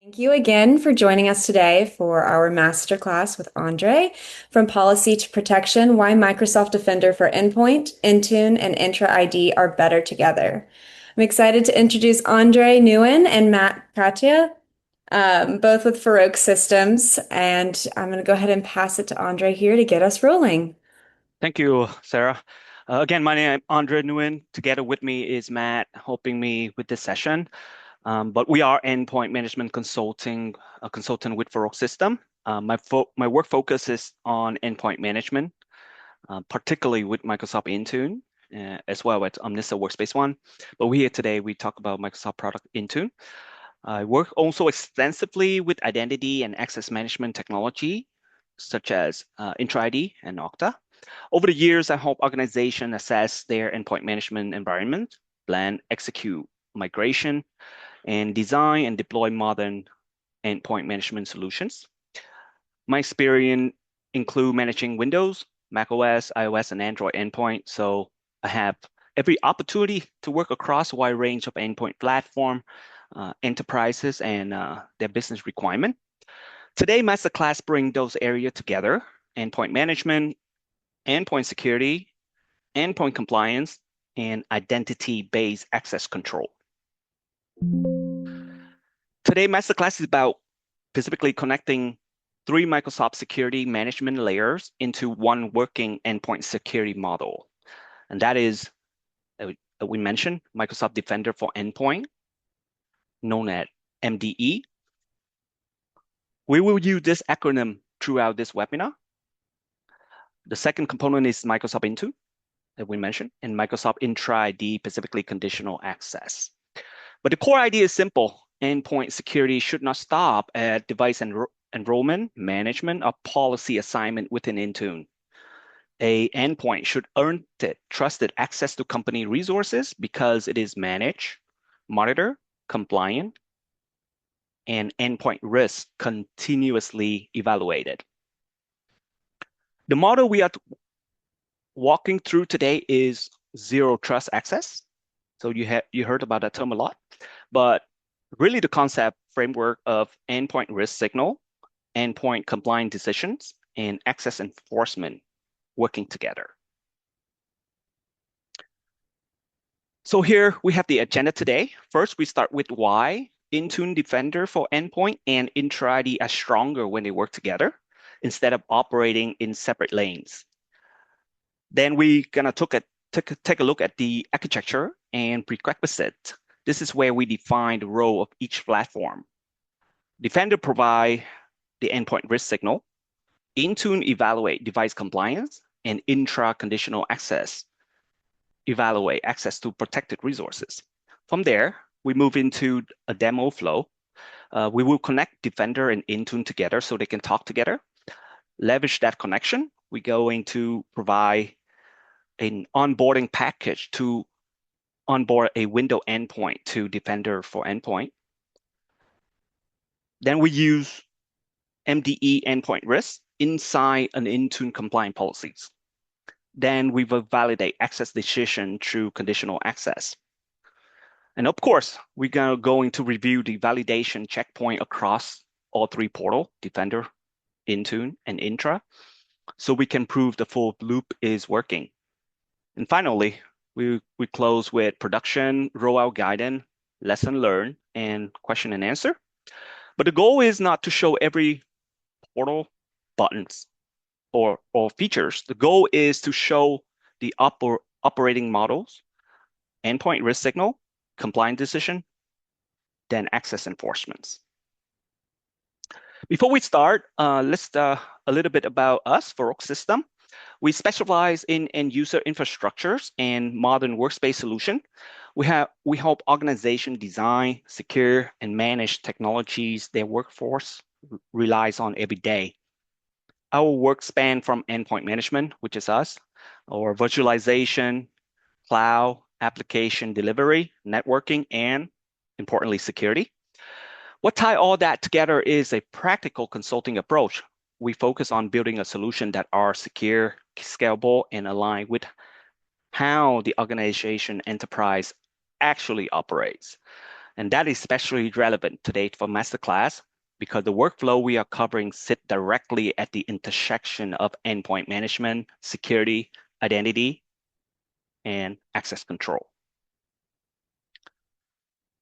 Thank you again for joining us today for our masterclass with Andre, From Policy to Protection, Why Microsoft Defender for Endpoint, Intune, and Entra ID are better together. I'm excited to introduce Andre Nguyen and Matt Katia, both with Ferroque Systems, and I'm going to go ahead and pass it to Andre here to get us rolling. Thank you, Sarah. Again, my name is Andre Nguyen. Together with me is Matt, helping me with this session. But we are endpoint management consulting, a consultant with Ferroque System. My work focus is on endpoint management, particularly with Microsoft Intune, as well as Omnissa Workspace ONE. But we talk about Microsoft product Intune. I work also extensively with identity and access management technology, such as Entra ID and Okta. Over the years, I help organizations assess their endpoint management environment, plan, execute migration, and design and deploy modern endpoint management solutions. My experience include managing Windows, macOS, iOS, and Android endpoint. So I have every opportunity to work across a wide range of endpoint platform, enterprises, and their business requirement. Today, Masterclass bring those areas together: endpoint management, endpoint security, endpoint compliance, and identity-based access control. Today, Masterclass is about specifically connecting three Microsoft security management layers into one working endpoint security model. And that is, we mentioned, Microsoft Defender for Endpoint, known as MDE. We will use this acronym throughout this webinar. The second component is Microsoft Intune, that we mentioned, and Microsoft Entra ID, specifically conditional access. But the core idea is simple. Endpoint security should not stop at device enrollment, management, or policy assignment within Intune. A endpoint should earn trusted access to company resources because it is managed, monitored, compliant, and endpoint risk continuously evaluated. The model we are walking through today is zero trust access. So you heard about that term a lot, but really the concept framework of endpoint risk signal, endpoint compliant decisions, and access enforcement working together. So here we have the agenda today. First, we start with why Intune Defender for Endpoint and Entra ID are stronger when they work together instead of operating in separate lanes. Then we're gonna take a look at the architecture and prerequisite. This is where we define the role of each platform. Defender provide the endpoint risk signal, Intune evaluate device compliance, and Entra Conditional Access evaluate access to protected resources. From there, we move into a demo flow. We will connect Defender and Intune together so they can talk together. Leverage that connection. We're going to provide an onboarding package to onboard a window endpoint to Defender for Endpoint. Then we use MDE endpoint risk inside an Intune compliant policies. Then we will validate access decision through conditional access. And of course, we're going to review the validation checkpoint across all three portals: Defender, Intune, and Entra, so we can prove the full loop is working. And finally, we close with production, rollout guidance, lesson learned, and question and answer. But the goal is not to show every portal buttons or features. The goal is to show the operating models, endpoint risk signal, compliant decision, then access enforcements. Before we start, let's a little bit about us, Ferroque System. We specialize in end user infrastructures and modern workspace solution. We help organizations design, secure, and manage technologies their workforce relies on every day. Our work span from endpoint management, which is us, or virtualization, cloud, application delivery, networking, and importantly, security. What tie all that together is a practical consulting approach. We focus on building a solution that are secure, scalable, and aligned with how the organization enterprise actually operates. And that is especially relevant today for Masterclass because the workflow we are covering sit directly at the intersection of endpoint management, security, identity, and access control.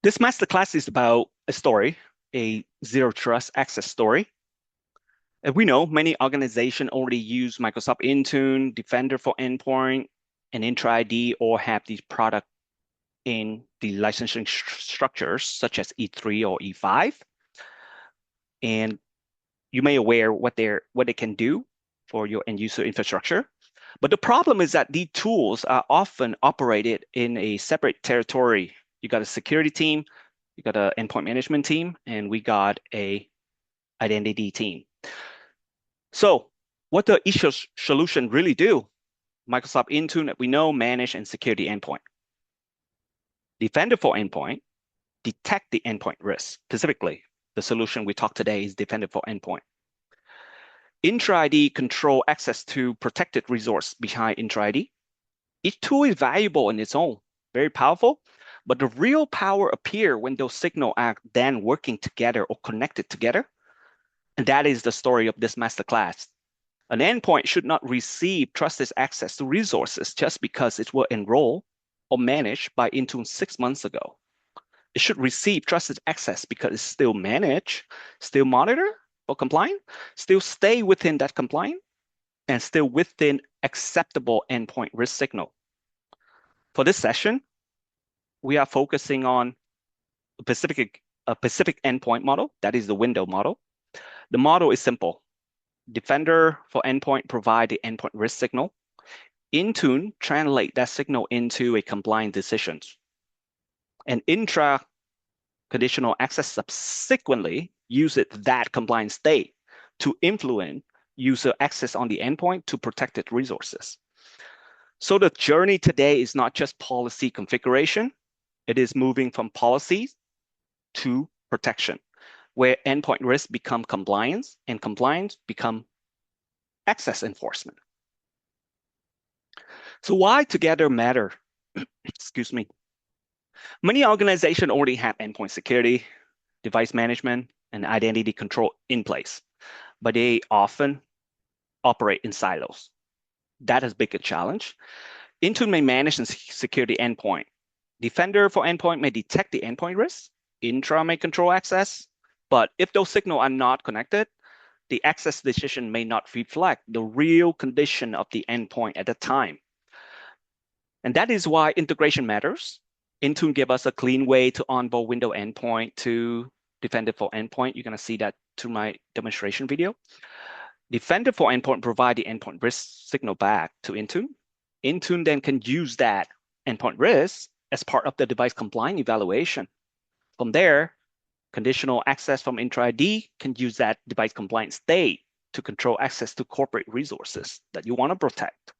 This Masterclass is about a story, a zero trust access story. And we know many organizations already use Microsoft Intune, Defender for Endpoint, and Entra ID, or have these products in the licensing structures such as E3 or E5. And you may aware what they can do for your end user infrastructure. But the problem is that these tools are often operated in a separate territory. You got a security team, you got an endpoint management team, and we got a identity team. So what the issue solution really do? Microsoft Intune that we know manage and secure the endpoint. Defender for endpoint detect the endpoint risk. Specifically, the solution we talked today is Defender for endpoint. Entra ID control access to protected resource behind Entra ID. Each tool is valuable in its own, very powerful, but the real power appear when those signals are then working together or connected together. And that is the story of this masterclass. An endpoint should not receive trusted access to resources just because it was enrolled or managed by Intune 6 months ago. It should receive trusted access because it's still managed, still monitor for compliance, still stay within that compliance, and still within acceptable endpoint risk signal. For this session, we are focusing on a specific endpoint model, that is the window model. The model is simple. Defender for endpoint provide the endpoint risk signal. Intune translate that signal into a compliant decision. And Entra Conditional Access subsequently uses that compliant state to influence user access on the endpoint to protected resources. So the journey today is not just policy configuration, it is moving from policies to protection, where endpoint risk become compliance and compliance become access enforcement. So why together matter? Excuse me. Many organizations already have endpoint security, device management, and identity control in place, but they often operate in silos. That is a big challenge. Intune may manage and secure the endpoint. Defender for endpoint may detect the endpoint risk. Entra may control access. But if those signals are not connected, the access decision may not reflect the real condition of the endpoint at the time. And that is why integration matters. Intune gives us a clean way to onboard window endpoint to Defender for endpoint. You're going to see that through my demonstration video. Defender for endpoint provide the endpoint risk signal back to Intune. Intune then can use that endpoint risk as part of the device compliance evaluation. From there, conditional access from Entra ID can use that device compliance state to control access to corporate resources that you want to protect.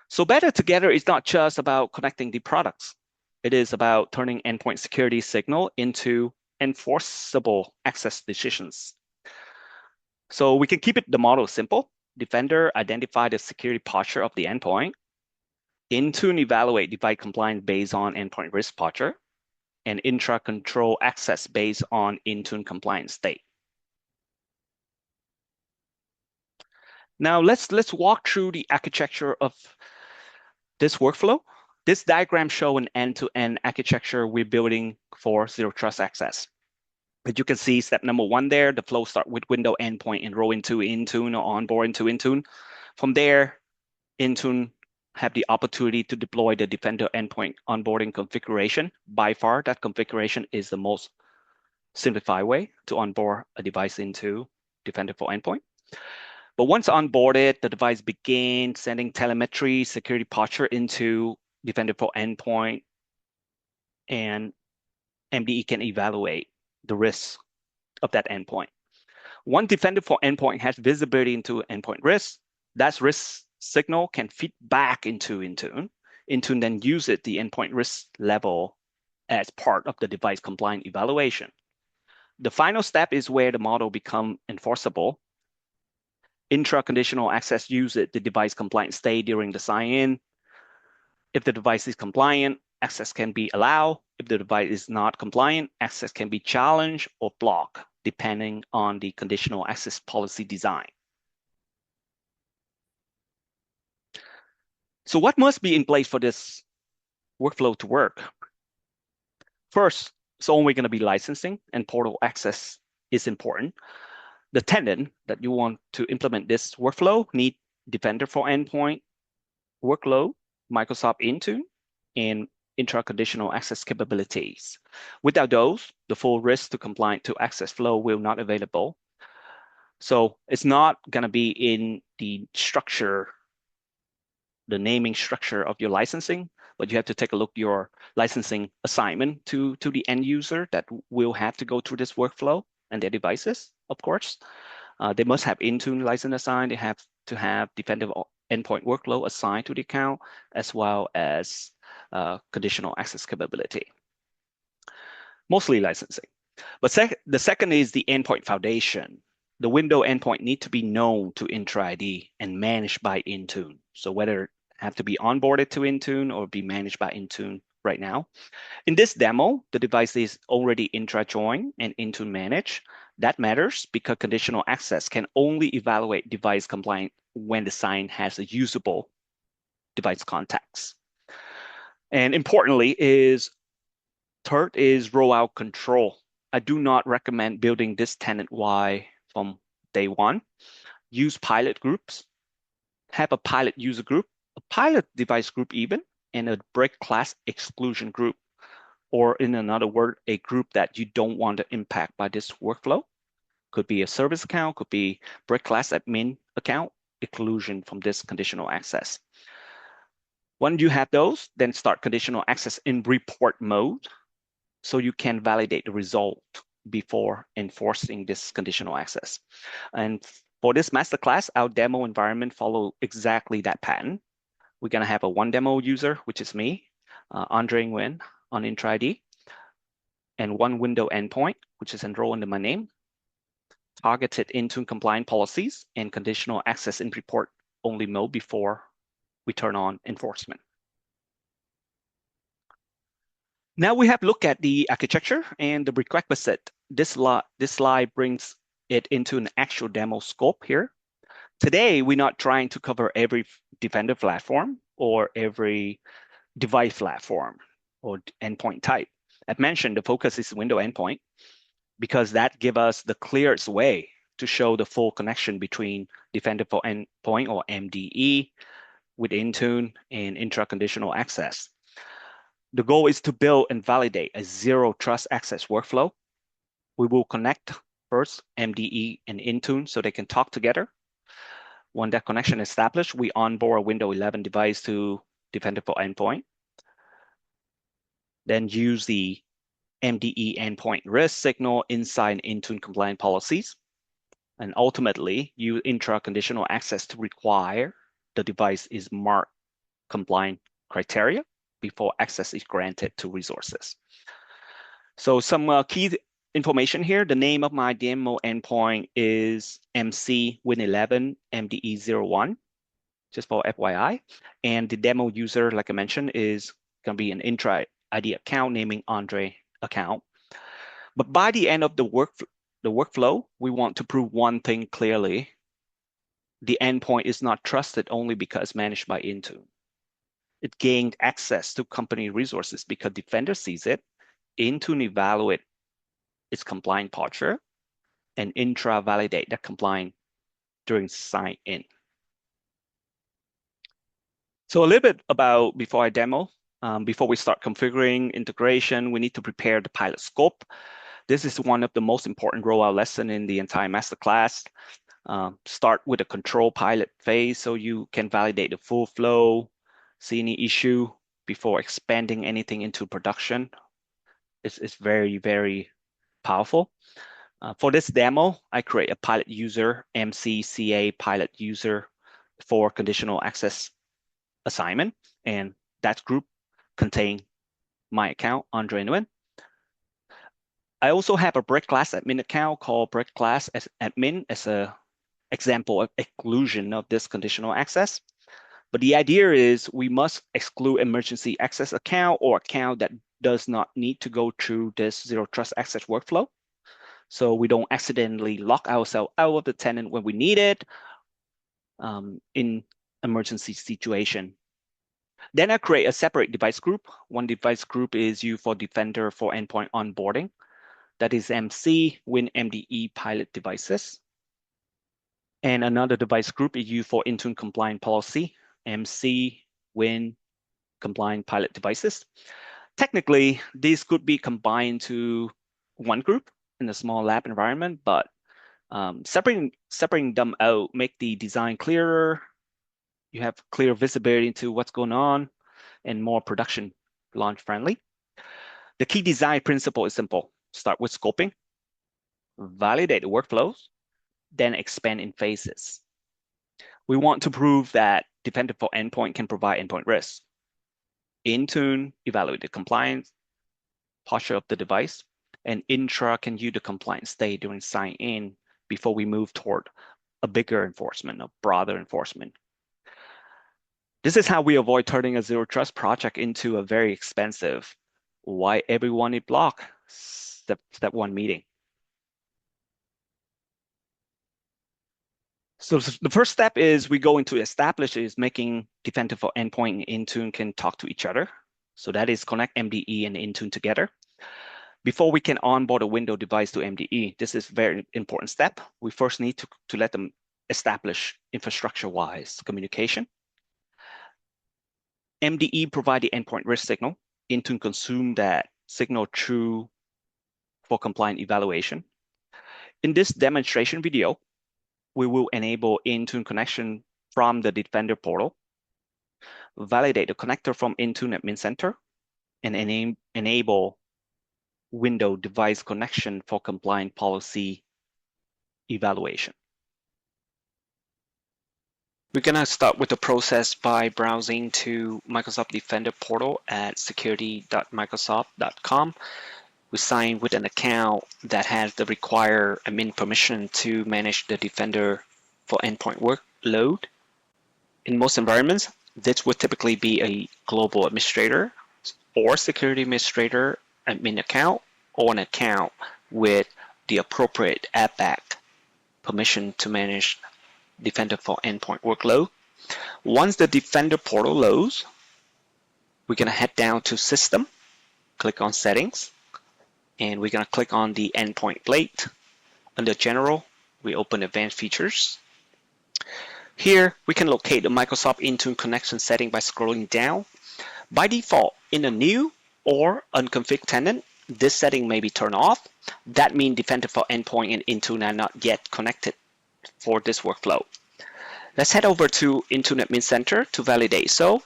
So better together is not just about connecting the products. It is about turning endpoint security signal into enforceable access decisions. So we can keep the model simple. Defender identify the security posture of the endpoint. Intune evaluate device compliance based on endpoint risk posture. And Entra control access based on Intune compliance state. Now let's walk through the architecture of this workflow. This diagram shows an end-to-end architecture we're building for zero trust access. As you can see, step number 1 there, the flow start with window endpoint and roll into Intune or onboard into Intune. From there, Intune have the opportunity to deploy the Defender endpoint onboarding configuration. By far, that configuration is the most simplified way to onboard a device into Defender for endpoint. But once onboarded, the device begins sending telemetry security posture into Defender for endpoint, and MDE can evaluate the risk of that endpoint. One Defender for endpoint has visibility into endpoint risk. That risk signal can feed back into Intune. Intune then uses the endpoint risk level as part of the device compliance evaluation. The final step is where the model becomes enforceable. Entra Conditional Access uses the device compliant state during the sign-in. If the device is compliant, access can be allowed. If the device is not compliant, access can be challenged or blocked, depending on the conditional access policy design. So what must be in place for this workflow to work? First, it's only going to be licensing, and portal access is important. The tenant that you want to implement this workflow need Defender for Endpoint, workload, Microsoft Intune, and Entra Conditional Access capabilities. Without those, the full risk to compliant to access flow will not available. So it's not going to be in the structure, the naming structure of your licensing, but you have to take a look at your licensing assignment to the end user that will have to go through this workflow and their devices, of course. They must have Intune license assigned. They have to have Defender endpoint workload assigned to the account, as well as conditional access capability. Mostly licensing. But the second is the endpoint foundation. The window endpoint need to be known to Entra ID and managed by Intune. So whether have to be onboarded to Intune or be managed by Intune right now. In this demo, the device is already Entra joined and Intune managed. That matters because conditional access can only evaluate device compliance when the sign has a usable device contacts. And importantly third is rollout control. I do not recommend building this tenant-wide from day one. Use pilot groups, have a pilot user group, a pilot device group even, and a break class exclusion group, or in another word, a group that you don't want to impact by this workflow. Could be a service account, could be break class admin account, exclusion from this conditional access. When you have those, then start conditional access in report mode so you can validate the result before enforcing this conditional access. And for this masterclass, our demo environment follow exactly that pattern. We're going to have a one demo user, which is me, Andre Nguyen on Entra ID, and one window endpoint, which is enrolled under my name, targeted Intune compliant policies, and conditional access in report only mode before we turn on enforcement. Now we have looked at the architecture and the prerequisite. This slide brings it into an actual demo scope here. Today, we're not trying to cover every Defender platform or every device platform or endpoint type. As mentioned, the focus is window endpoint because that gives us the clearest way to show the full connection between Defender for Endpoint or MDE with Intune and Entra Conditional Access. The goal is to build and validate a zero trust access workflow. We will connect first MDE and Intune so they can talk together. When that connection is established, we onboard a Windows 11 device to Defender for Endpoint. Then use the MDE endpoint risk signal inside Intune compliant policies. And ultimately, use Entra Conditional Access to require the device is marked compliant criteria before access is granted to resources. So some key information here. The name of my demo endpoint is MC Win11 MDE01, just for FYI. And the demo user, like I mentioned, is going to be an Entra ID account naming Andre account. But by the end of the workflow, we want to prove one thing clearly. The endpoint is not trusted only because managed by Intune. It gained access to company resources because Defender sees it, Intune evaluate its compliant posture, and Entra validate that compliant during sign-in. So a little bit about before I demo, before we start configuring integration, we need to prepare the pilot scope. This is one of the most important rollout lesson in the entire masterclass. Start with a control pilot phase so you can validate the full flow, see any issue before expanding anything into production. It's very, very powerful. For this demo, I create a pilot user, MCCA pilot user for conditional access assignment. And that group contain my account, Andre Nguyen. I also have a break class admin account called break class as admin as a example of exclusion of this conditional access. But the idea is we must exclude emergency access account or account that does not need to go through this zero trust access workflow. So we don't accidentally lock ourselves out of the tenant when we need it in emergency situation. Then I create a separate device group. One device group is used for Defender for endpoint onboarding. That is MC, Win MDE pilot devices. And another device group is used for Intune compliant policy, MC, Win, compliant pilot devices. Technically, these could be combined to one group in a small lab environment, but separating them out make the design clearer. You have clear visibility into what's going on and more production launch friendly. The key design principle is simple. Start with scoping, validate the workflows, then expand in phases. We want to prove that Defender for Endpoint can provide endpoint risk. Intune, evaluate the compliance posture of the device, and Intra can use the compliance state during sign-in before we move toward a bigger enforcement, a broader enforcement. This is how we avoid turning a zero trust project into a very expensive, why everyone is blocked step one meeting. So the first step is we go into establish is making Defender for Endpoint and Intune can talk to each other. So that is connect MDE and Intune together. Before we can onboard a Windows device to MDE, this is a very important step. We first need to let them establish infrastructure-wise communication. MDE provide the endpoint risk signal. Intune consume that signal through for compliant evaluation. In this demonstration video, we will enable Intune connection from the Defender portal, validate the connector from Intune Admin Center, and enable Windows device connection for compliant policy evaluation. We're going to start with the process by browsing to Microsoft Defender portal at security.microsoft.com. We sign with an account that has the required admin permission to manage the Defender for endpoint workload. In most environments, this would typically be a global administrator or security administrator admin account or an account with the appropriate ABAC permission to manage Defender for endpoint workload. Once the Defender portal loads, we're going to head down to System, click on Settings, and we're going to click on the Endpoint plate. Under General, we open Advanced Features. Here, we can locate the Microsoft Intune connection setting by scrolling down. By default, in a new or unconfigured tenant, this setting may be turned off. That means Defender for Endpoint and Intune are not yet connected for this workflow. Let's head over to Intune Admin Center to validate. So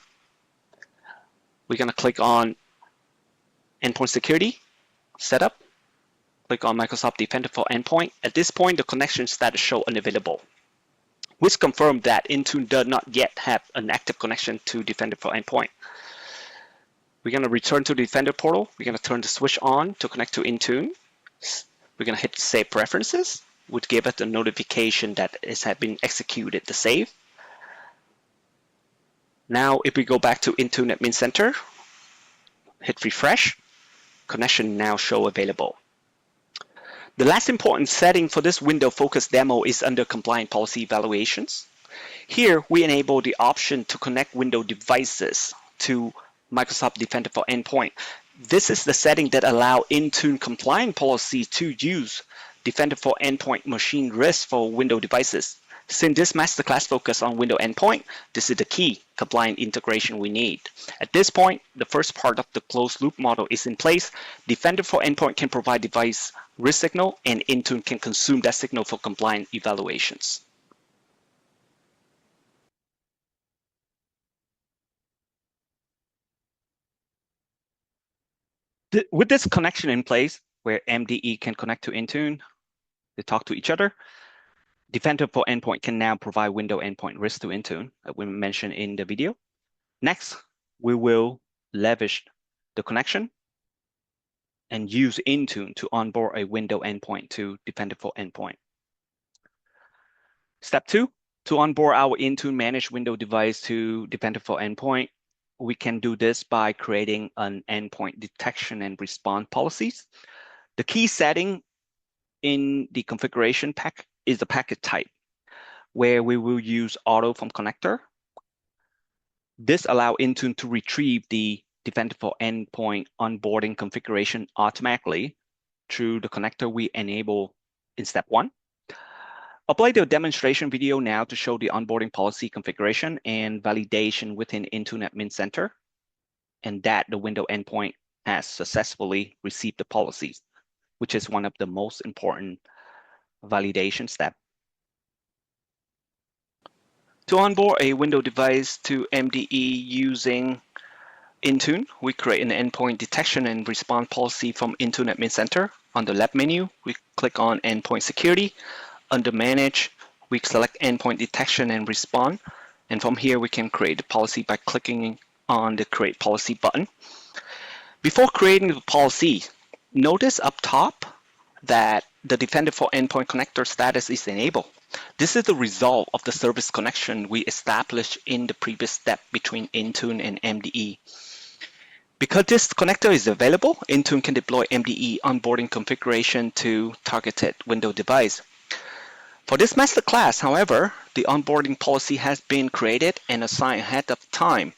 we're going to click on Endpoint Security, Setup, click on Microsoft Defender for Endpoint. At this point, the connection status shows unavailable, which confirms that Intune does not yet have an active connection to Defender for Endpoint. We're going to return to the Defender portal. We're going to turn the switch on to connect to Intune. We're going to hit Save Preferences, which give us a notification that it has been executed to save. Now, if we go back to Intune Admin Center, hit Refresh, connection now show available. The last important setting for this window-focused demo is under Compliant Policy Evaluations. Here, we enable the option to connect Windows devices to Microsoft Defender for Endpoint. This is the setting that allows Intune compliant policy to use Defender for Endpoint machine risk for Windows devices. Since this masterclass focus on Windows Endpoint, this is the key compliant integration we need. At this point, the first part of the closed loop model is in place. Defender for Endpoint can provide device risk signal, and Intune can consume that signal for compliant evaluations. With this connection in place, where MDE can connect to Intune, they talk to each other, Defender for Endpoint can now provide Windows endpoint risk to Intune, that we mentioned in the video. Next, we will leverage the connection and use Intune to onboard a Windows endpoint to Defender for Endpoint. Step 2, To onboard our Intune managed window device to dependable endpoint, we can do this by creating an endpoint detection and response policies. The key setting in the configuration pack is the packet type, where we will use auto from connector. This allows Intune to retrieve the dependable endpoint onboarding configuration automatically through the connector we enable in step 1. I'll play the demonstration video now to show the onboarding policy configuration and validation within Intune Admin Center, and that the window endpoint has successfully received the policies, which is one of the most important validation steps. To onboard a window device to MDE using Intune, we create an endpoint detection and response policy from Intune Admin Center. On the left menu, we click on Endpoint Security. Under Manage, we select Endpoint Detection and Response. And from here, we can create the policy by clicking on the Create Policy button. Before creating the policy, notice up top that the Defender for Endpoint Connector status is enabled. This is the result of the service connection we established in the previous step between Intune and MDE. Because this connector is available, Intune can deploy MDE onboarding configuration to targeted window device. For this masterclass, however, the onboarding policy has been created and assigned ahead of time.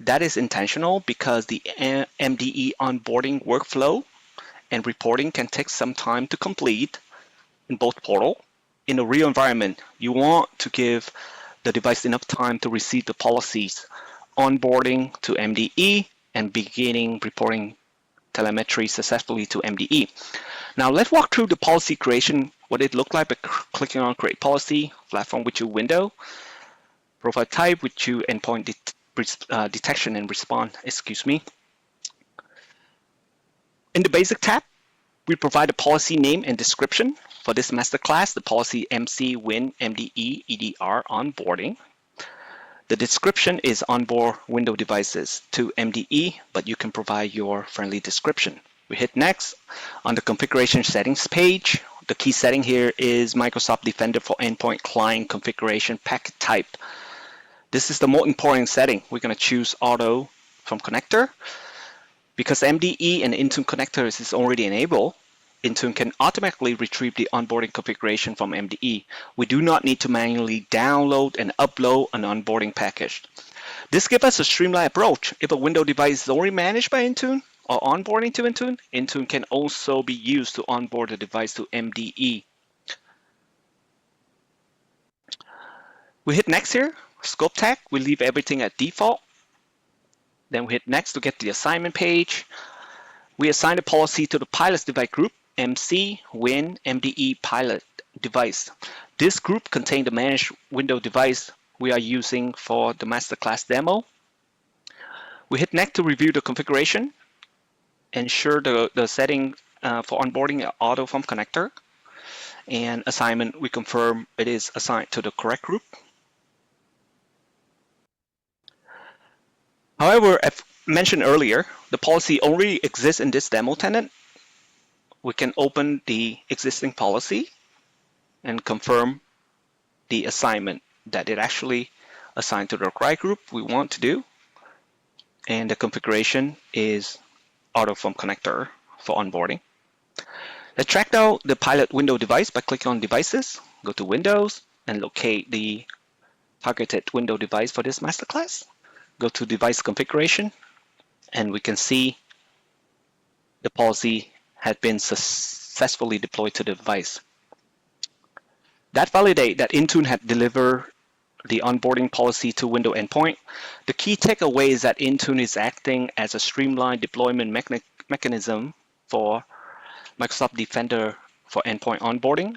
That is intentional because the MDE onboarding workflow and reporting can take some time to complete in both portal. In a real environment, you want to give the device enough time to receive the policies, onboarding to MDE, and beginning reporting telemetry successfully to MDE. Now let's walk through the policy creation, what it looked like by clicking on Create Policy, Platform with your window, Profile Type with your Endpoint Detection and Response, In the Basic tab, we provide a policy name and description. For this masterclass, the policy MC Win MDE EDR onboarding. The description is onboard window devices to MDE, but you can provide your friendly description. We hit next. On the configuration settings page, the key setting here is Microsoft Defender for Endpoint Client Configuration Packet Type. This is the most important setting. We're going to choose auto from connector. Because MDE and Intune connectors is already enabled, Intune can automatically retrieve the onboarding configuration from MDE. We do not need to manually download and upload an onboarding package. This gives us a streamlined approach. If a window device is already managed by Intune or onboarding to Intune, Intune can also be used to onboard the device to MDE. We hit next here. Scope tag, we leave everything at default. Then we hit next to get the assignment page. We assign the policy to the pilot device group, MC Win MDE pilot device. This group contains the managed window device we are using for the masterclass demo. We hit next to review the configuration. Ensure the setting for onboarding auto from connector. And assignment, we confirm it is assigned to the correct group. However, as mentioned earlier, the policy only exists in this demo tenant. We can open the existing policy and confirm the assignment that it actually assigned to the correct group we want to do. And the configuration is auto from connector for onboarding. Let's track down the pilot window device by clicking on Devices, go to Windows, and locate the targeted window device for this masterclass. Go to Device Configuration, and we can see the policy has been successfully deployed to the device. That validates that Intune had delivered the onboarding policy to window endpoint. The key takeaway is that Intune is acting as a streamlined deployment mechanism for Microsoft Defender for Endpoint Onboarding,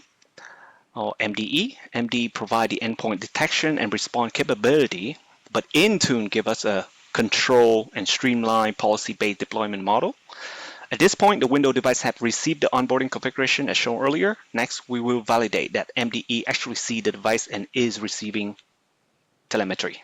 or MDE. MDE provide the endpoint detection and response capability, but Intune give us a control and streamlined policy-based deployment model. At this point, the window device have received the onboarding configuration as shown earlier. Next, we will validate that MDE actually see the device and is receiving telemetry.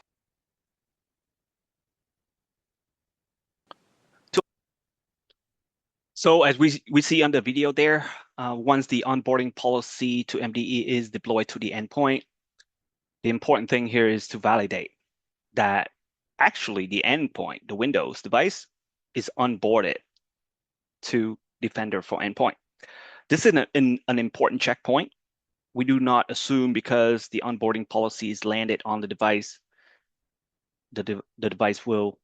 So as we see on the video there, once the onboarding policy to MDE is deployed to the endpoint, The important thing here is to validate that actually the endpoint, the Windows device, is onboarded to Defender for Endpoint. This is an important checkpoint. We do not assume because the onboarding policy is landed on the device, the device will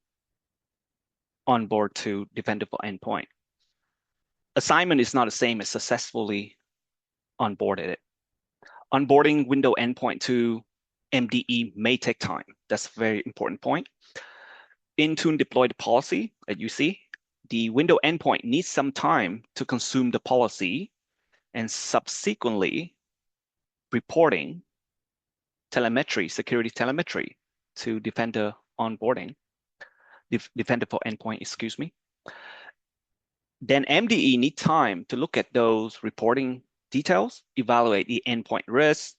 onboard to Defender for Endpoint. Assignment is not the same as successfully onboarded it. Onboarding window endpoint to MDE may take time. That's a very important point. Intune deploy the policy that you see. The window endpoint needs some time to consume the policy and subsequently reporting telemetry, security telemetry to Defender onboarding, Defender for endpoint, excuse me. Then MDE need time to look at those reporting details, evaluate the endpoint risk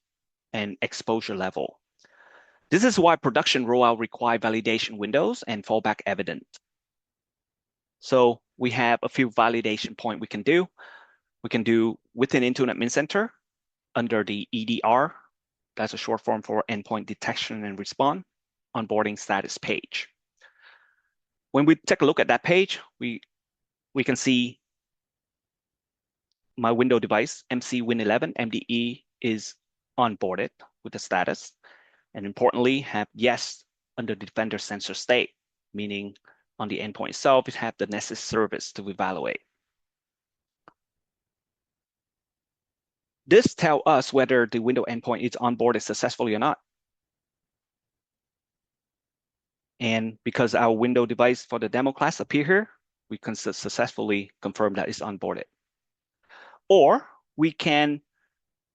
and exposure level. This is why production rollout require validation windows and fallback evidence. So we have a few validation points we can do. We can do within Intune Admin Center under the EDR, that's a short form for endpoint detection and response, onboarding status page. When we take a look at that page, we can see my window device, MC Win11 MDE is onboarded with the status. And importantly, have yes under the Defender sensor state, meaning on the endpoint itself, it has the necessary service to evaluate. This tells us whether the window endpoint is onboarded successfully or not. And because our window device for the demo class appear here, we can successfully confirm that it's onboarded. Or we can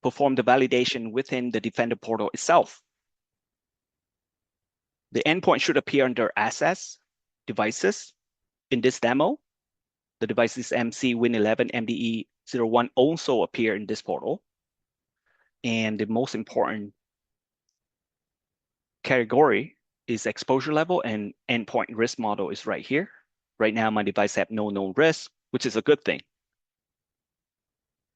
perform the validation within the Defender portal itself. The endpoint should appear under Assets, Devices. In this demo, the devices MC Win11 MDE01 also appear in this portal. And the most important category is exposure level, and endpoint risk model is right here. Right now, my device have no known risk, which is a good thing.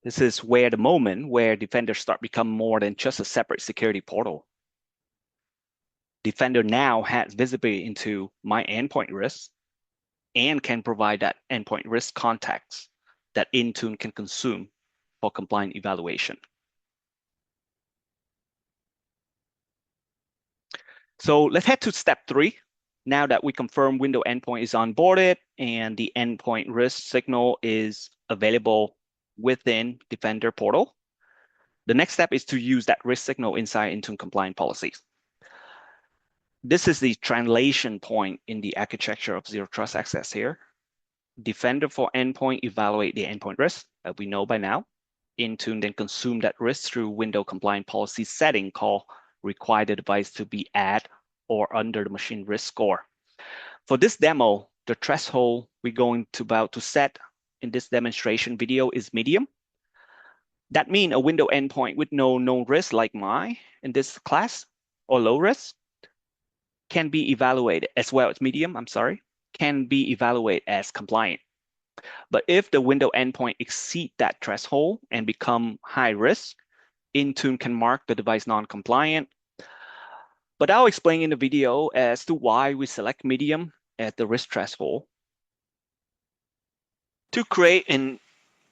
This is where the moment where Defender start become more than just a separate security portal. Defender now has visibility into my endpoint risk and can provide that endpoint risk context that Intune can consume for compliant evaluation. So let's head to step 3. Now that we confirm window endpoint is onboarded and the endpoint risk signal is available within Defender portal, the next step is to use that risk signal inside Intune compliant policies. This is the translation point in the architecture of Zero Trust Access here. Defender for endpoint evaluate the endpoint risk that we know by now. Intune then consume that risk through window compliant policy setting called require the device to be at or under the machine risk score. For this demo, the threshold we're going to about to set in this demonstration video is medium. That means a window endpoint with no known risk like mine in this class or low risk can be evaluated as well as medium, can be evaluated as compliant. But if the window endpoint exceed that threshold and become high risk, Intune can mark the device non-compliant. But I'll explain in the video as to why we select medium as the risk threshold. To create an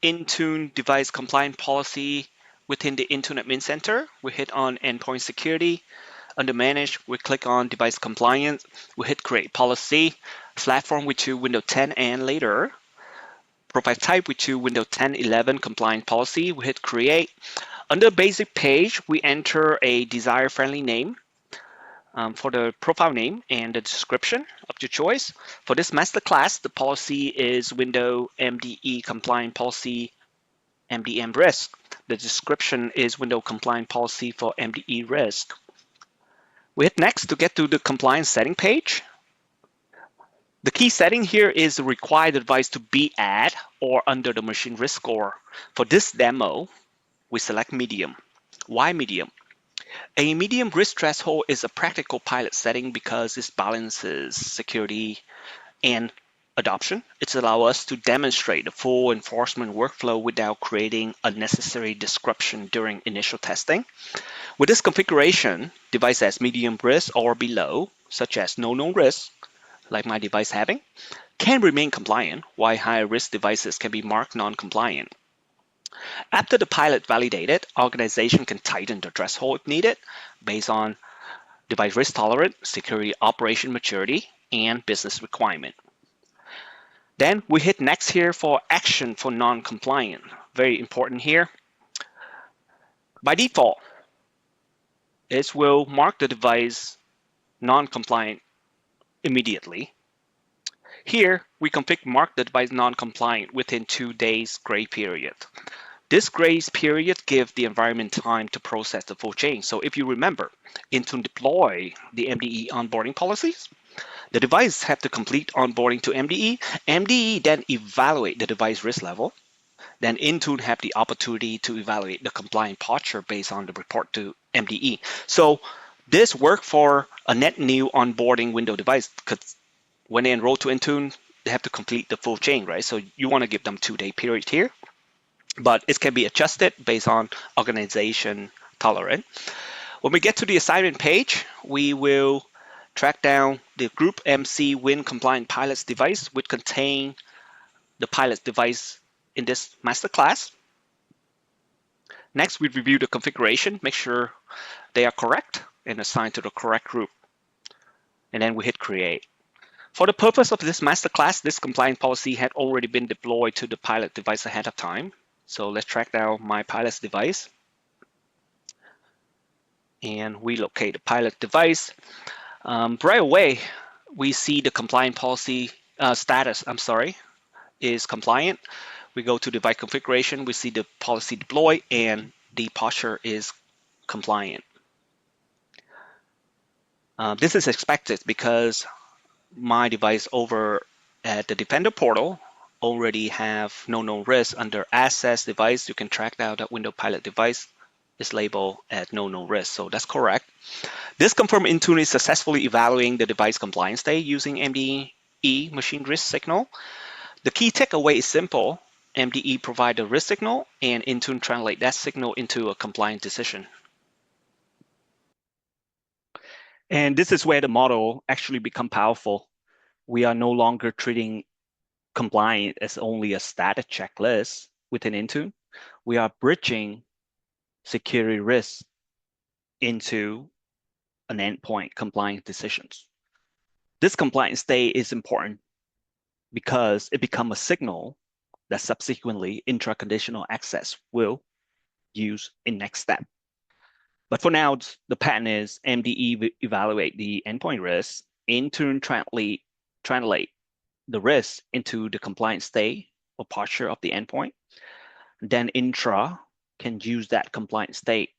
Intune device compliant policy within the Intune Admin Center, we hit on Endpoint Security. Under Manage, we click on Device Compliance. We hit Create Policy. Platform we choose Windows 10 and later. Profile type we choose Windows 10, 11 compliant policy. We hit Create. Under Basic page, we enter a desired friendly name for the profile name and the description of your choice. For this masterclass, the policy is Windows MDE compliant policy MDM risk. The description is Windows compliant policy for MDE risk. We hit next to get to the compliance setting page. The key setting here is require the device to be at or under the machine risk score. For this demo, we select medium. Why medium? A medium risk threshold is a practical pilot setting because it balances security and adoption. It's allow us to demonstrate the full enforcement workflow without creating unnecessary disruption during initial testing. With this configuration, device as medium risk or below, such as no known risk, like my device having, can remain compliant, while higher risk devices can be marked non-compliant. After the pilot validated, organization can tighten the threshold if needed based on device risk tolerance, security operation maturity, and business requirement. Then we hit next here for action for non-compliant. Very important here. By default, it will mark the device non-compliant immediately. Here, we config mark the device non-compliant within 2 days grace period. This grace period gives the environment time to process the full change. So if you remember, Intune deploy the MDE onboarding policies, the device have to complete onboarding to MDE. MDE then evaluate the device risk level. Then Intune have the opportunity to evaluate the compliant posture based on the report to MDE. So this work for a net new onboarding window device because when they enroll to Intune, they have to complete the full chain, right? So you want to give them 2 day period here, but it can be adjusted based on organization tolerance. When we get to the assignment page, we will track down the group MC Win compliant pilots device, which contain the pilot device in this master class. Next, we review the configuration, make sure they are correct and assigned to the correct group. And then we hit create. For the purpose of this masterclass, this compliance policy had already been deployed to the pilot device ahead of time. So let's track down my pilot's device. And we locate the pilot device. Right away, we see the compliant policy status, is compliant. We go to device configuration, we see the policy deploy and the posture is compliant. This is expected because my device over at the Defender portal already have no known risk under access device. You can track down that window pilot device is labeled at no known risk. So that's correct. This confirmed Intune is successfully evaluating the device compliance state using MDE machine risk signal. The key takeaway is simple. MDE provide the risk signal and Intune translate that signal into a compliant decision. And this is where the model actually become powerful. We are no longer treating compliant as only a static checklist within Intune. We are bridging security risks into an endpoint compliance decisions. This compliance state is important because it becomes a signal that subsequently Entra Conditional Access will use in next step. But for now, the pattern is MDE evaluate the endpoint risk, Intune translate the risk into the compliance state or posture of the endpoint. Then Intra can use that compliance state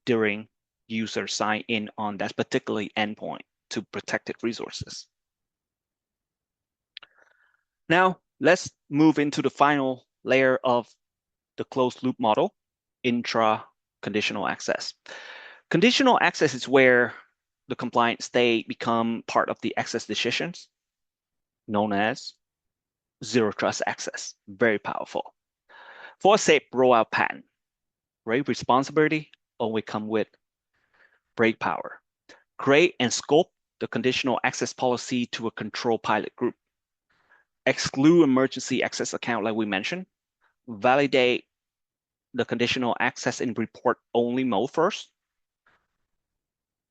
during user sign in on that particular endpoint to protected resources. Now, let's move into the final layer of the closed loop model, Intra Conditional Access. Conditional access is where the compliant state become part of the access decisions, known as zero trust access. Very powerful. For a safe rollout pattern, right? Responsibility only come with break power. Create and scope the conditional access policy to a control pilot group. Exclude emergency access account like we mentioned. Validate the conditional access in report only mode first.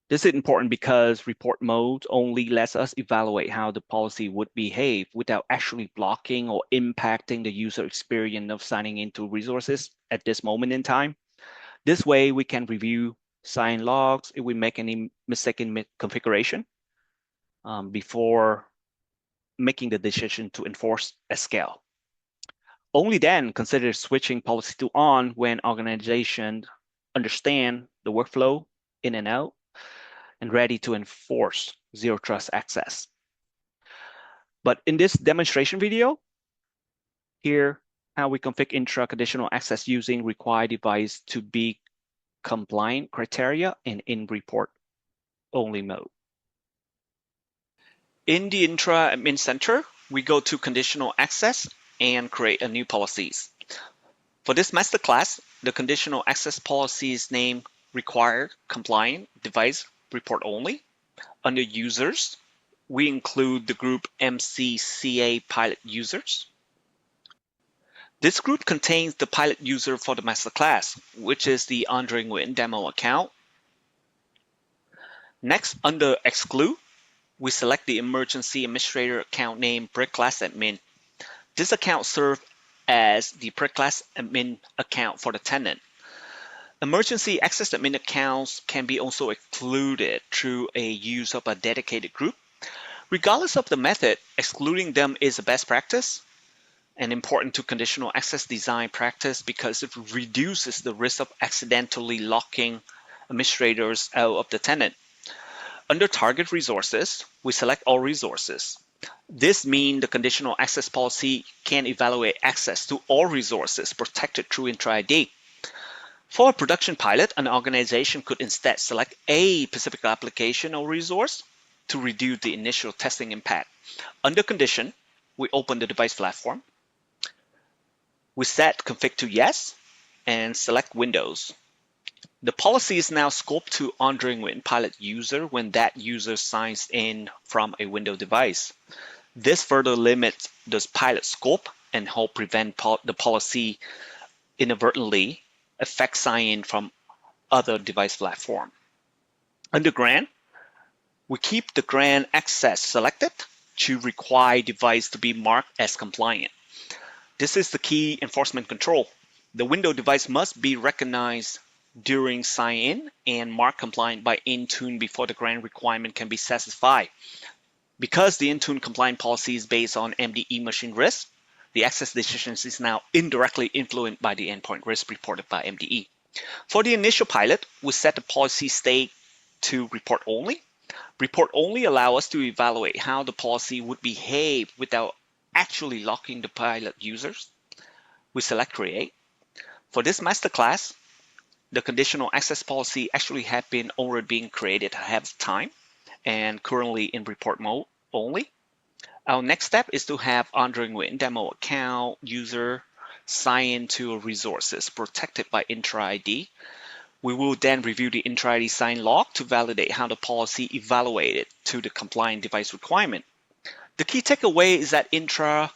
This is important because report mode only lets us evaluate how the policy would behave without actually blocking or impacting the user experience of signing into resources at this moment in time. This way, we can review sign logs if we make any mistake in configuration before making the decision to enforce at scale. Only then consider switching policy to on when organizations understand the workflow in and out and ready to enforce zero trust access. But in this demonstration video, here how we configure Intra Conditional Access using required device to be compliant criteria and in report only mode. In the Intra Admin Center, we go to conditional access and create a new policies. For this masterclass, the conditional access policy is named required compliant device report only. Under users, we include the group MCCA pilot users. This group contains the pilot user for the masterclass, which is the Andre Nguyen demo account. Next, under exclude, we select the emergency administrator account named pre-class admin. This account serves as the pre-class admin account for the tenant. Emergency access admin accounts can be also excluded through a use of a dedicated group. Regardless of the method, excluding them is a best practice and important to conditional access design practice because it reduces the risk of accidentally locking administrators out of the tenant. Under target resources, we select all resources. This means the conditional access policy can evaluate access to all resources protected through Entra ID. For a production pilot, an organization could instead select a specific application or resource to reduce the initial testing impact. Under condition, we open the device platform. We set config to yes and select Windows. The policy is now scoped to Andre Nguyen pilot user when that user signs in from a Windows device. This further limits the pilot scope and help prevent the policy inadvertently affect sign-in from other device platform. Under grant, we keep the grant access selected to require device to be marked as compliant. This is the key enforcement control. The Windows device must be recognized during sign-in and marked compliant by Intune before the grant requirement can be satisfied. Because the Intune compliant policy is based on MDE machine risk, the access decisions is now indirectly influenced by the endpoint risk reported by MDE. For the initial pilot, we set the policy state to report only. Report only allows us to evaluate how the policy would behave without actually locking the pilot users. We select create. For this masterclass, the conditional access policy actually had been already being created ahead of time and currently in report mode only. Our next step is to have Andre Nguyen demo account user sign into resources protected by Entra ID. We will then review the Entra ID sign log to validate how the policy evaluated to the compliant device requirement. The key takeaway is that Entra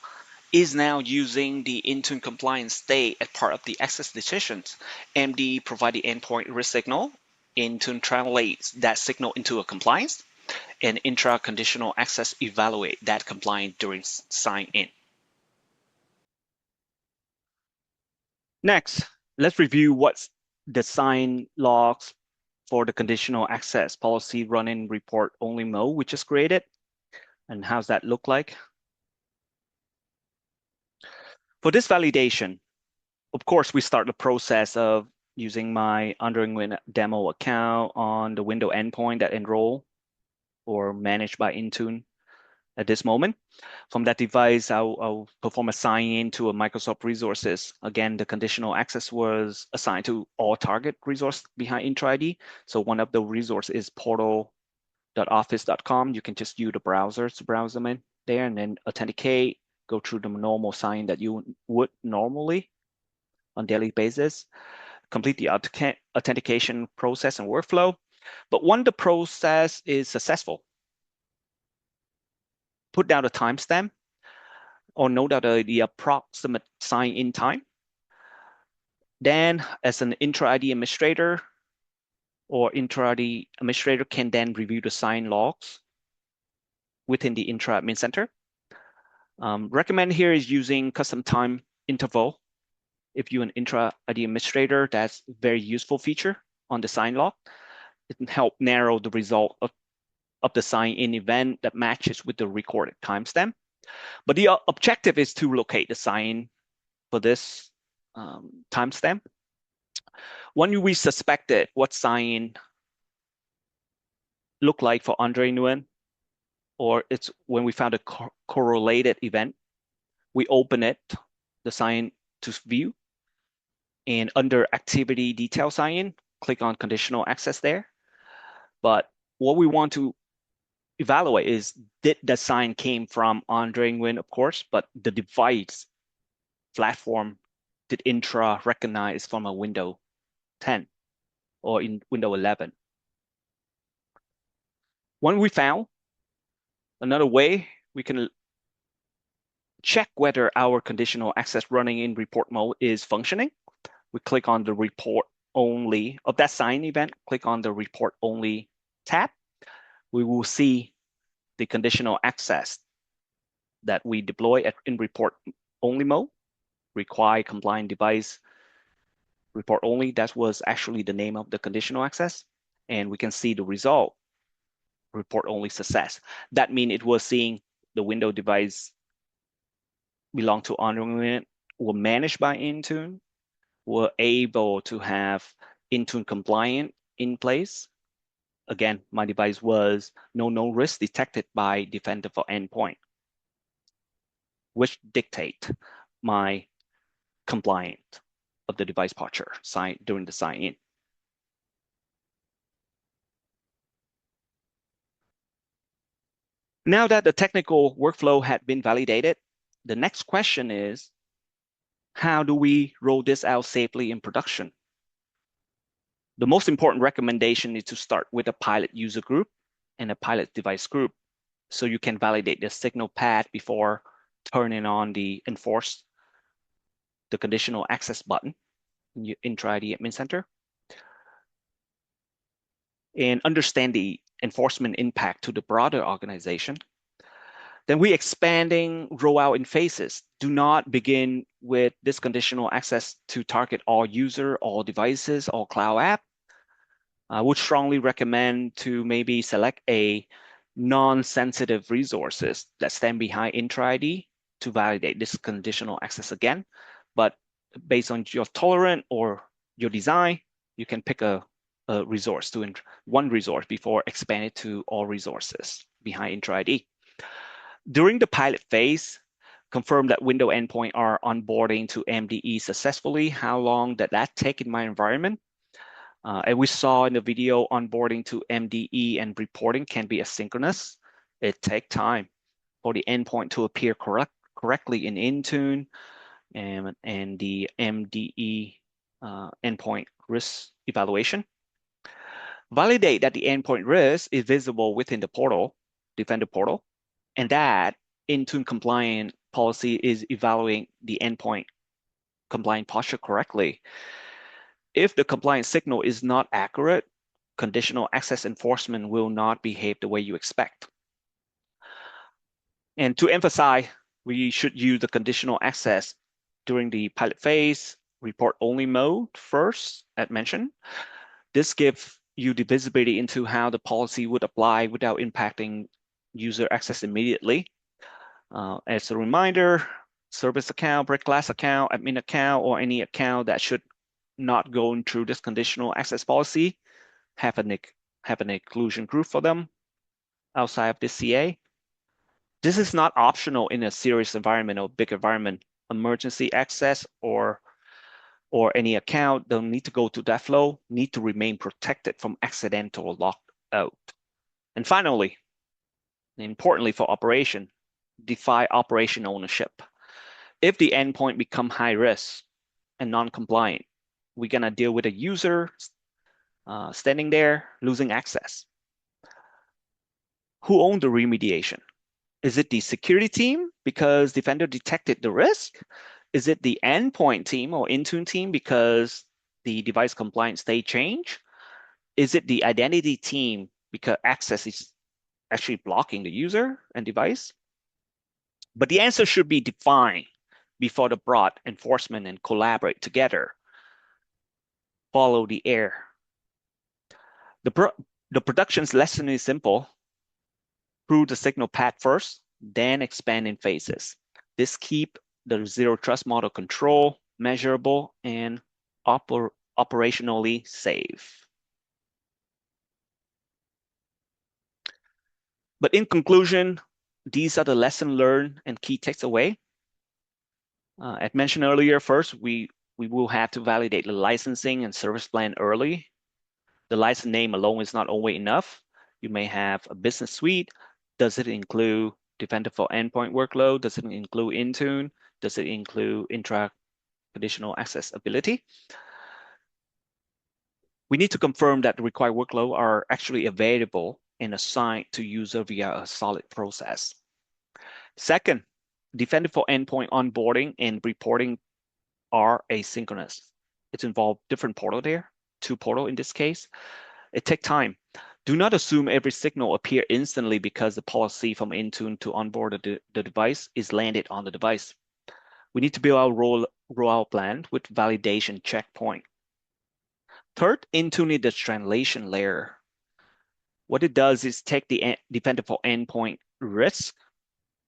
is now using the Intune compliance state as part of the access decisions. MDE provide the endpoint risk signal. Intune translates that signal into a compliance, and Entra conditional access evaluate that compliance during sign-in. Next, let's review what's the sign logs for the conditional access policy run in report only mode we just created, and how's that look like. For this validation, of course, we start the process of using my Andre Nguyen demo account on the window endpoint that enroll or managed by Intune at this moment. From that device, I'll perform a sign-in to a Microsoft resources. Again, the conditional access was assigned to all target resource behind Entra ID. So one of the resource is portal.office.com. You can just use the browser to browse them in there and then authenticate, go through the normal sign that you would normally on daily basis, complete the authentication process and workflow. But when the process is successful, put down a timestamp or note down the approximate sign-in time. Then, as an Entra ID administrator or Entra ID administrator can then review the sign logs within the Entra Admin Center. Recommend here is using custom time interval. If you're an Entra ID administrator, that's a very useful feature on the sign log. It can help narrow the result of the sign-in event that matches with the recorded timestamp. But the objective is to locate the sign for this timestamp. When we suspected what sign looked like for Andre Nguyen, or it's when we found a correlated event, we open it, the sign to view, and under activity detail sign-in, click on conditional access there. But what we want to evaluate is, did the sign came from Andre Nguyen, of course, but the device platform, did Intra recognize from a Windows 10 or in Windows 11? When we found another way, we can check whether our conditional access running in report mode is functioning. We click on the report only of that sign event, click on the report only tab. We will see the conditional access that we deploy in report only mode, require compliant device report only. That was actually the name of the conditional access. And we can see the result, report only success. That means it was seeing the Windows device belong to Andre Nguyen, were managed by Intune, were able to have Intune compliant in place. Again, my device was no risk detected by Defender for Endpoint, which dictate my compliant of the device posture during the sign-in. Now that the technical workflow had been validated, the next question is, how do we roll this out safely in production? The most important recommendation is to start with a pilot user group and a pilot device group, so you can validate the signal path before turning on the conditional access button in your Entra ID Admin Center, and understand the enforcement impact to the broader organization. Then we expanding rollout in phases. Do not begin with this conditional access to target all user, all devices, all cloud app. I would strongly recommend to maybe select a non-sensitive resources that stand behind Entra ID to validate this conditional access again. But based on your tolerance or your design, you can pick a resource to one resource before expanding to all resources behind Entra ID. During the pilot phase, confirm that Windows endpoint are onboarding to MDE successfully. How long did that take in my environment? And we saw in the video, onboarding to MDE and reporting can be asynchronous. It takes time for the endpoint to appear correctly in Intune and the MDE endpoint risk evaluation. Validate that the endpoint risk is visible within the portal, Defender portal, and that Intune compliant policy is evaluating the endpoint compliant posture correctly. If the compliance signal is not accurate, conditional access enforcement will not behave the way you expect. And to emphasize, we should use the conditional access during the pilot phase, report only mode first, as mentioned. This gives you the visibility into how the policy would apply without impacting user access immediately. As a reminder, service account, break glass account, admin account, or any account that should not go through this conditional access policy, have an exclusion group for them outside of this CA. This is not optional in a serious environment or big environment. Emergency access or any account don't need to go to that flow, need to remain protected from accidental lockout. And finally, and importantly for operation, define operation ownership. If the endpoint become high risk and non-compliant, we're gonna deal with a user standing there losing access. Who owns the remediation? Is it the security team because Defender detected the risk? Is it the endpoint team or Intune team because the device compliance state change? Is it the identity team because access is actually blocking the user and device? But the answer should be defined before the broad enforcement and collaborate together. Follow the air. The production's lesson is simple. Prove the signal path first, then expand in phases. This keep the zero trust model control, measurable, and operationally safe. But in conclusion, these are the lessons learned and key takeaway. As mentioned earlier, first, we will have to validate the licensing and service plan early. The license name alone is not always enough. You may have a business suite, Does it include dependable endpoint workload? Does it include Intune? Does it include Intra Conditional Access ability? We need to confirm that the required workload are actually available and assigned to user via a solid process. Second, defendable endpoint onboarding and reporting are asynchronous. It's involved different portal there, two portal in this case. It takes time. Do not assume every signal appear instantly because the policy from Intune to onboard the device is landed on the device. We need to build our rollout plan with validation checkpoint. Third, Intune is the translation layer. What it does is take the dependable endpoint risk,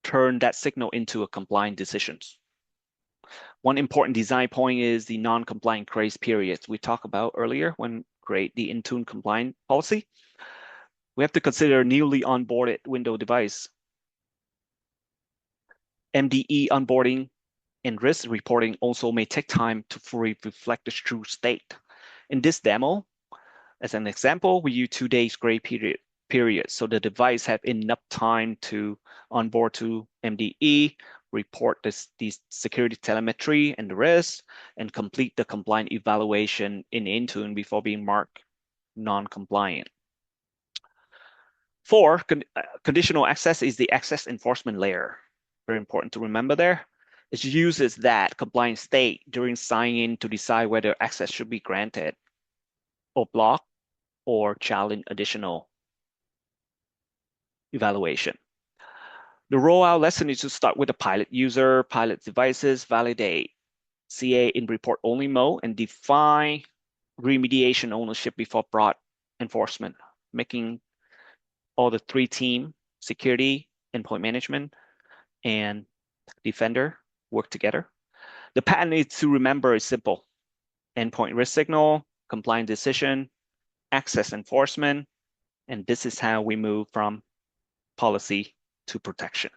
turn that signal into a compliant decisions. One important design point is the non-compliant grace periods we talked about earlier when create the Intune compliant policy. We have to consider newly onboarded Windows device. MDE onboarding and risk reporting also may take time to fully reflect the true state. In this demo, as an example, we use 2 days grace period. So the device have enough time to onboard to MDE, report the security telemetry and the risk, and complete the compliant evaluation in Intune before being marked non-compliant. Four, conditional access is the access enforcement layer. Very important to remember there. It uses that compliant state during sign-in to decide whether access should be granted or blocked or challenge additional evaluation. The rollout lesson is to start with a pilot user, pilot devices, validate CA in report only mode, and define remediation ownership before broad enforcement, making all the three team, security, endpoint management, and defender work together. The pattern is to remember is simple. Endpoint risk signal, compliant decision, access enforcement, and this is how we move from policy to protection.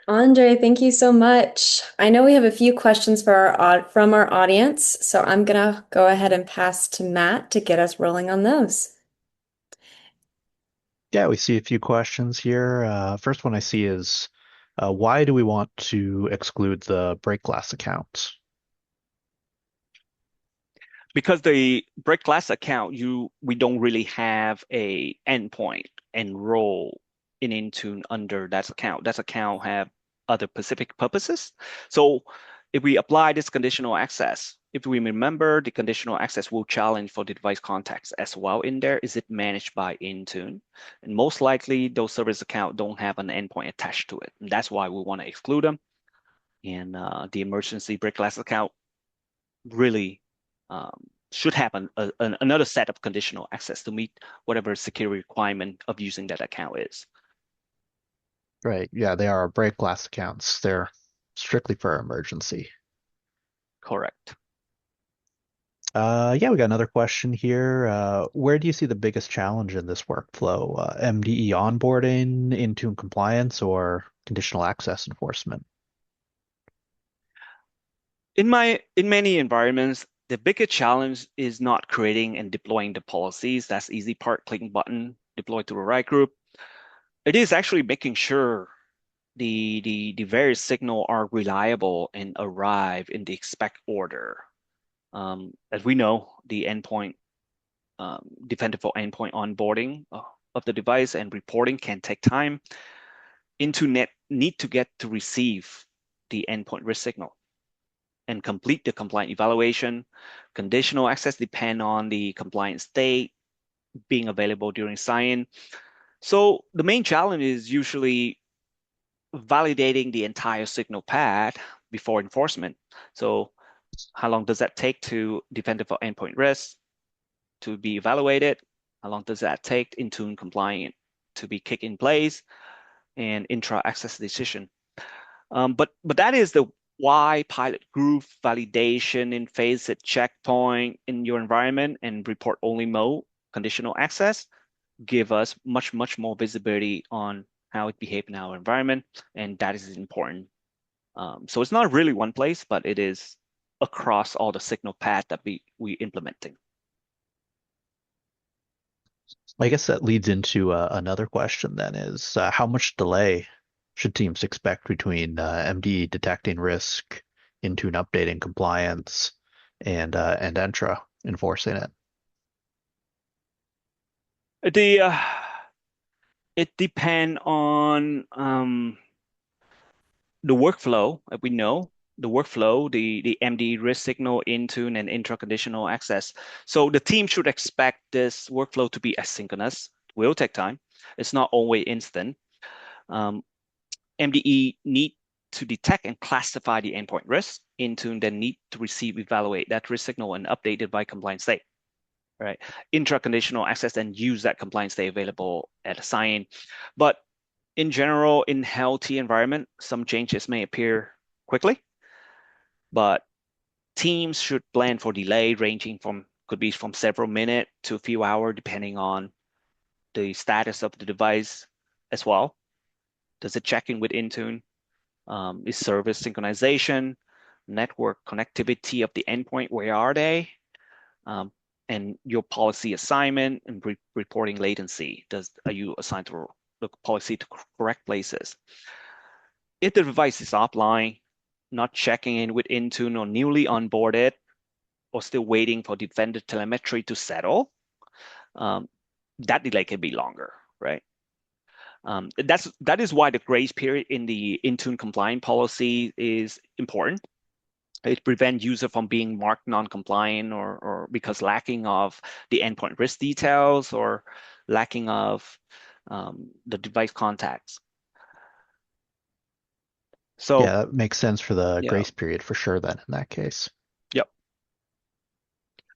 Andre, thank you so much. I know we have a few questions from our audience, so I'm gonna go ahead and pass to Matt to get us rolling on those. Yeah, we see a few questions here. First one I see is why do we want to exclude the break glass account? Because the break glass account, we don't really have a endpoint enroll in Intune under that account. That account have other specific purposes. So if we apply this conditional access, if we remember, the conditional access will challenge for the device context as well in there. Is it managed by Intune? And most likely those service account don't have an endpoint attached to it. And that's why we want to exclude them. And the emergency break glass account really should have another set of conditional access to meet whatever security requirement of using that account is. Right. Yeah, they are break glass accounts. They're strictly for emergency. Correct. Yeah, we got another question here. Where do you see the biggest challenge in this workflow? MDE onboarding, Intune compliance, or conditional access enforcement? In many environments, the biggest challenge is not creating and deploying the policies. That's the easy part, clicking button, deploy to the right group. It is actually making sure the various signal are reliable and arrive in the expect order. As we know, the endpoint, defendable endpoint onboarding of the device and reporting can take time. Intune need to get to receive the endpoint risk signal and complete the compliant evaluation. Conditional access depend on the compliant state being available during sign-in. So the main challenge is usually validating the entire signal path before enforcement. So how long does that take to defendable endpoint risk to be evaluated? How long does that take Intune compliant to be kicked in place and intra access decision? But that is the why pilot group validation in phase at checkpoint in your environment and report only mode conditional access give us much more visibility on how it behaves in our environment, and that is important. So it's not really one place, but it is across all the signal path that we implementing. I guess that leads into another question then is how much delay should teams expect between MDE detecting risk, Intune updating compliance, and Entra enforcing it? The it depend on the workflow. We know the workflow, the MD risk signal, Intune, and intra-conditional access. So the team should expect this workflow to be asynchronous. Will take time. It's not always instant. Um, MDE need to detect and classify the endpoint risk. Intune then need to receive, evaluate that risk signal and update it by compliance state. Right. Intra-conditional access and use that compliance state available at a sign. But in general, in healthy environment, some changes may appear quickly, but teams should plan for delay ranging from could be from several minutes to a few hours, depending on the status of the device as well. Does it check in with Intune? Is service synchronization, network connectivity of the endpoint, where are they? Um, and your policy assignment and reporting latency. Are you assigned to the policy to correct places? If the device is offline, not checking in with Intune or newly onboarded, or still waiting for defender telemetry to settle, um, that delay can be longer, right? That is why the grace period in the Intune compliant policy is important. It prevents user from being marked non-compliant or because lacking of the endpoint risk details or lacking of the device contacts. So Yeah, that makes sense for the yeah, grace period for sure then in that case. yep.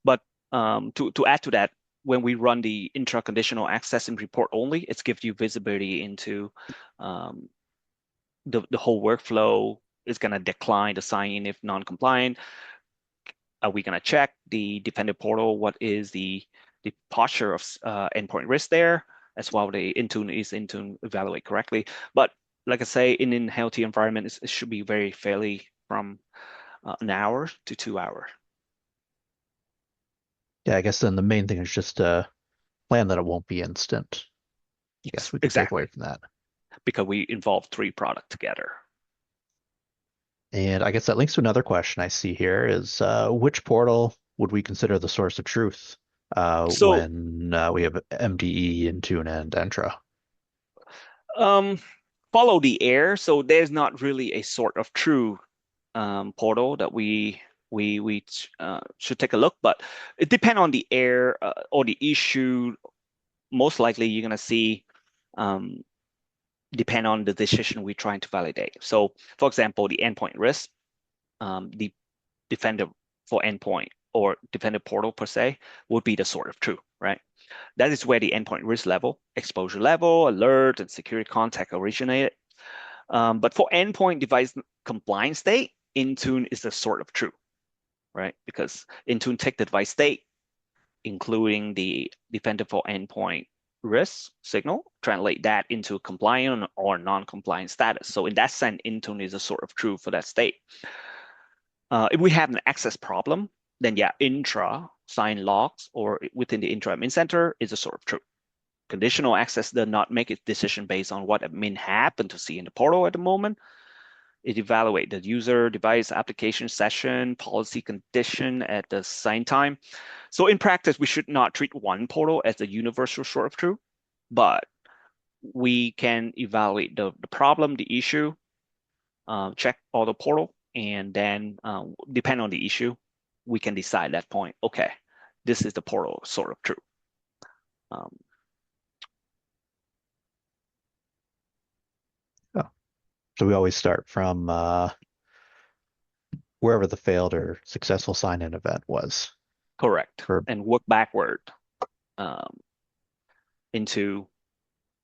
But to add to that, when we run the intra-conditional access and report only, it gives you visibility into um, the whole workflow. Is going to decline the sign-in if non-compliant. Are we going to check the defender portal? What is the posture of endpoint risk there? As well, the Intune evaluate correctly. But like I say, in healthy environment, it should be very fairly from an hour to 2 hours. Yeah, I guess then the main thing is just plan that it won't be instant. I Yes, guess we could take away exactly. from that. Because we involve three products together. And I guess that links to another question I see here is which portal would we consider the source of truth So when we have MDE, Intune, and Entra? um, follow the air. So there's not really a sort of true portal that we should take a look, but it depends on the air or the issue. Most likely, you're gonna see um, depend on the decision we're trying to validate. So, for example, the endpoint risk, the defender for endpoint or defender portal per se would be the sort of true, right? That is where the endpoint risk level, exposure level, alert, and security contact originated. But for endpoint device compliance state, Intune is the sort of true, right? Because Intune take the device state, including the defender for endpoint risk signal, translate that into compliant or non-compliant status. So in that sense, Intune is a sort of true for that state. If we have an access problem, then yeah, intra sign logs or within the intra admin center is a sort of true. Conditional access does not make its decision based on what admin happen to see in the portal at the moment. It evaluates the user, device, application, session, policy condition at the same time. So in practice, we should not treat one portal as the universal sort of true, but we can evaluate the problem, the issue, check all the portal, and then depend on the issue, we can decide that point. Okay, this is the portal sort of true. Um, Oh, so we always start from wherever the failed or successful sign-in event was. correct, For and work backward um, into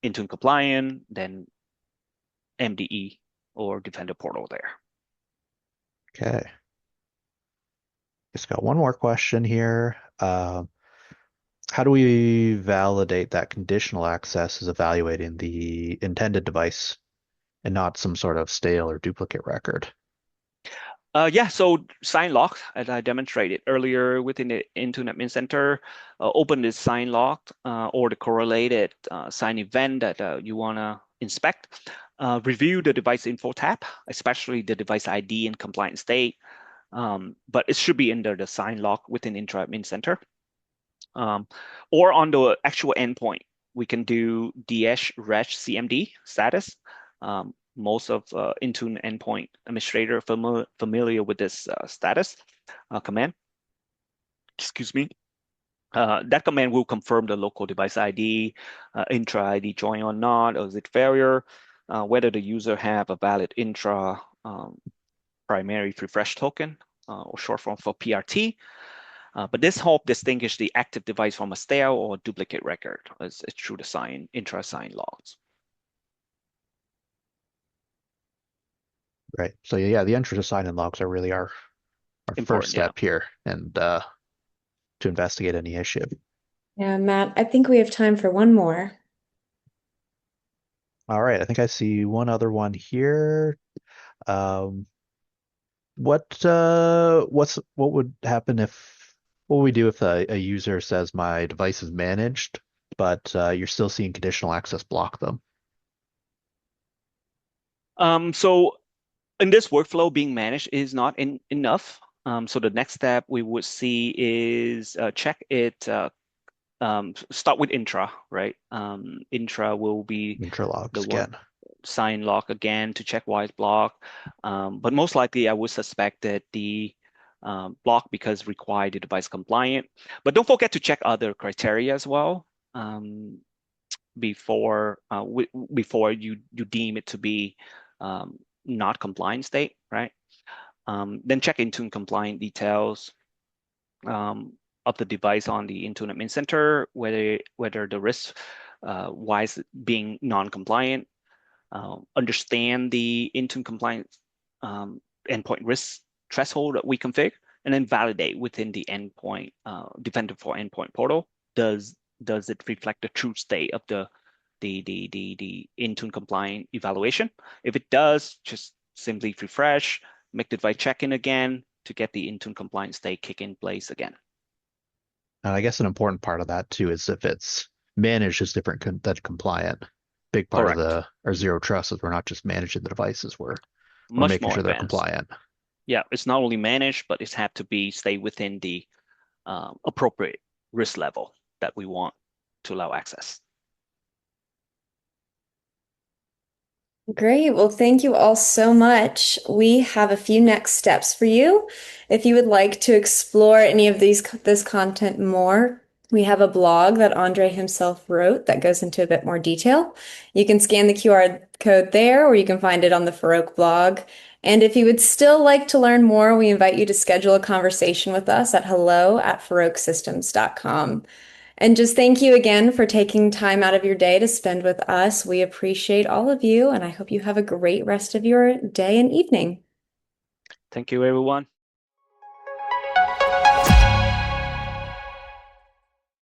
compliant, then MDE or Defender portal there. okay, just got one more question here. How do we validate that conditional access is evaluating the intended device and not some sort of stale or duplicate record? Yeah, so sign lock, as I demonstrated earlier within the Intune Admin Center, open the sign lock or the correlated sign event that you want to inspect. Review the device info tab, especially the device ID and compliance state, but it should be under the sign lock within Intune Admin Center. Or on the actual endpoint, we can do ds-reg cmd status. Most of Intune endpoint administrator familiar with this status command. Excuse me. That command will confirm the local device ID, intra ID join or not, or is it failure, whether the user have a valid intra primary refresh token, or short form for PRT. But this help distinguish the active device from a stale or duplicate record as through the intra-sign logs. Right. So yeah, the entry to sign-in logs are really our first Important, yeah. step here, and to investigate any issue. Yeah, Matt, I think we have time for one more. All right, I think I see one other one here. Um, what would happen if what would we do if a user says my device is managed, but you're still seeing conditional access block them? So in this workflow, being managed is not enough. So the next step we would see is check it. Start with intra, right? Intra will be Interlogs the one. again. Sign lock again to check why it's blocked. But most likely, I would suspect that the block because required the device compliant. But don't forget to check other criteria as well before you deem it to be not compliant state, right? Then check Intune compliant details of the device on the Intune Admin Center, whether the risk why is it being non-compliant. Understand the Intune compliance endpoint risk threshold that we config, and then validate within the endpoint Defender for Endpoint portal. Does it reflect the true state of the Intune compliant evaluation? If it does, just simply refresh, make the device check-in again to get the Intune compliant state kick in place again. And I guess an important part of that too is if it's managed is different than compliant. Big part of Correct. our zero trust is we're not just managing the devices, we're Much making more sure they're advanced. compliant. Yeah, it's not only managed, but it's have to be stay within the appropriate risk level that we want to allow access. Great. Well, thank you all so much. We have a few next steps for you. If you would like to explore any of this content more, we have a blog that Andre himself wrote that goes into a bit more detail. You can scan the QR code there, or you can find it on the Ferroque blog. And if you would still like to learn more, we invite you to schedule a conversation with us at hello@ferroquesystems.com. And just thank you again for taking time out of your day to spend with us. We appreciate all of you, and I hope you have a great rest of your day and evening. Thank you, everyone.